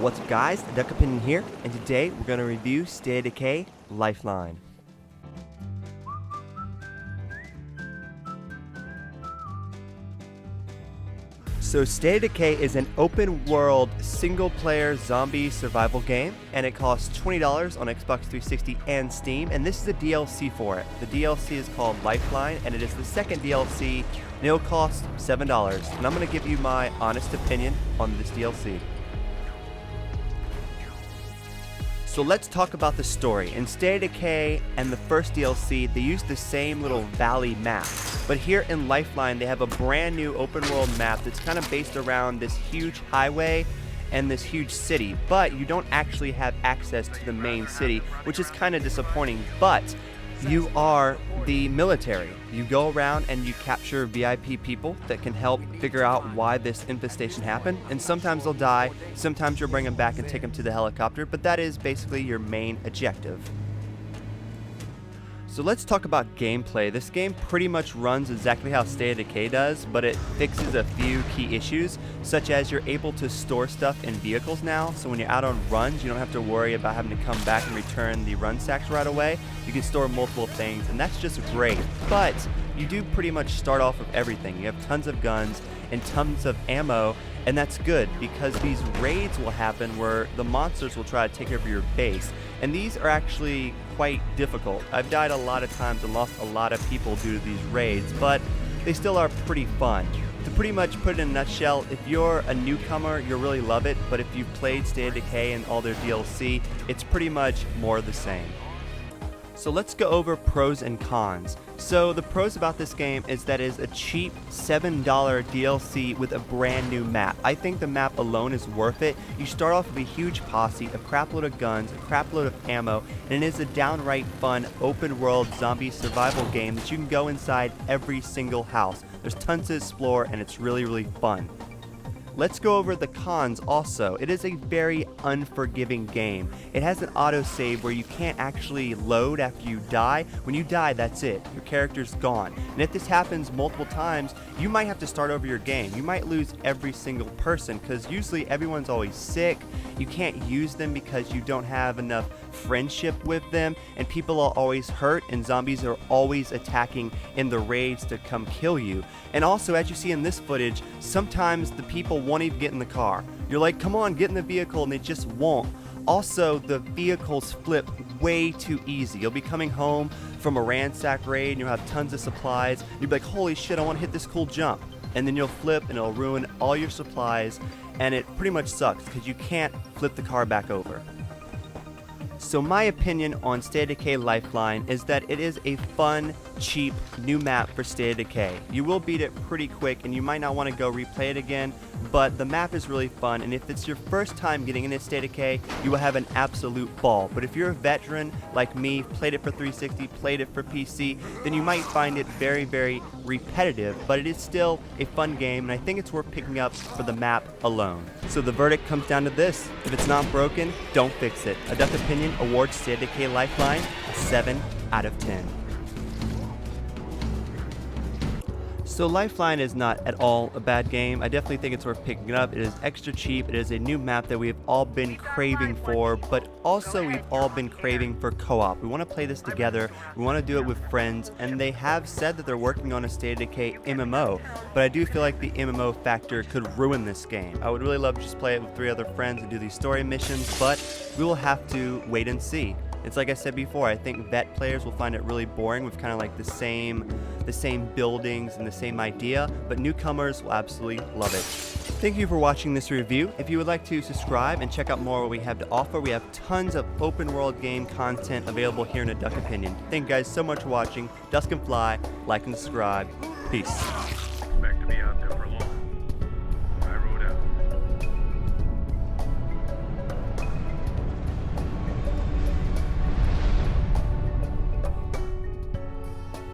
What's up guys, Duck Opinion here, and today we're going to review State of Decay Lifeline. So State of Decay is an open world single player zombie survival game, and it costs $20 on Xbox 360 and Steam, and this is a DLC for it. The DLC is called Lifeline, and it is the second DLC, and it'll cost $7, and I'm going to give you my honest opinion on this DLC. So let's talk about the story. In State of Decay and the first DLC, they used the same little valley map. But here in Lifeline, they have a brand new open world map that's kind of based around this huge highway and this huge city. But you don't actually have access to the main city, which is kind of disappointing. But you are the military. You go around and you capture VIP people that can help figure out why this infestation happened. And sometimes they'll die, sometimes you'll bring them back and take them to the helicopter, but that is basically your main objective. So let's talk about gameplay. This game pretty much runs exactly how State of Decay does, but it fixes a few key issues, such as you're able to store stuff in vehicles now, so when you're out on runs, you don't have to worry about having to come back and return the run sacks right away. You can store multiple things, and that's just great. But you do pretty much start off with everything. You have tons of guns and tons of ammo, and that's good because these raids will happen where the monsters will try to take over your base, and these are actually quite difficult. I've died a lot of times and lost a lot of people due to these raids, but they still are pretty fun. To pretty much put it in a nutshell, if you're a newcomer, you'll really love it, but if you've played State of Decay and all their DLC, it's pretty much more of the same. So let's go over pros and cons. So the pros about this game is that it is a cheap $7 DLC with a brand new map. I think the map alone is worth it. You start off with a huge posse, a crap load of guns, a crap load of ammo, and it is a downright fun open world zombie survival game that you can go inside every single house. There's tons to explore and it's really fun. Let's go over the cons also. It is a very unforgiving game. It has an autosave where you can't actually load after you die. When you die, that's it. Your character's gone. And if this happens multiple times, you might have to start over your game. You might lose every single person because usually everyone's always sick. You can't use them because you don't have enough friendship with them, and people are always hurt, and zombies are always attacking in the raids to come kill you. And also, as you see in this footage, sometimes the people won't even get in the car. You're like, come on, get in the vehicle, and they just won't. Also, the vehicles flip way too easy. You'll be coming home from a ransack raid, and you'll have tons of supplies. You'll be like, holy shit, I want to hit this cool jump. And then you'll flip, and it'll ruin all your supplies, and it pretty much sucks because you can't flip the car back over. So my opinion on State of Decay Lifeline is that it is a fun, cheap, new map for State of Decay. You will beat it pretty quick and you might not want to go replay it again, but the map is really fun, and if it's your first time getting into State of Decay, you will have an absolute ball. But if you're a veteran like me, played it for 360, played it for PC, then you might find it very repetitive, but it is still a fun game, and I think it's worth picking up for the map alone. So the verdict comes down to this: if it's not broken, don't fix it. A Duck Opinion awards State of Decay Lifeline a 7 out of 10. So Lifeline is not at all a bad game. I definitely think it's worth picking it up. It is extra cheap. It is a new map that we have all been craving for, but also we've all been craving for co-op. We want to play this together. We want to do it with friends, and they have said that they're working on a State of Decay MMO, but I do feel like the MMO factor could ruin this game. I would really love to just play it with 3 other friends and do these story missions, but we will have to wait and see. It's like I said before, I think vet players will find it really boring with kind of like the same buildings and the same idea, but newcomers will absolutely love it. Thank you for watching this review. If you would like to subscribe and check out more what we have to offer, we have tons of open world game content available here in A Duck Opinion. Thank you guys so much for watching. Dusk and fly, like and subscribe. Peace.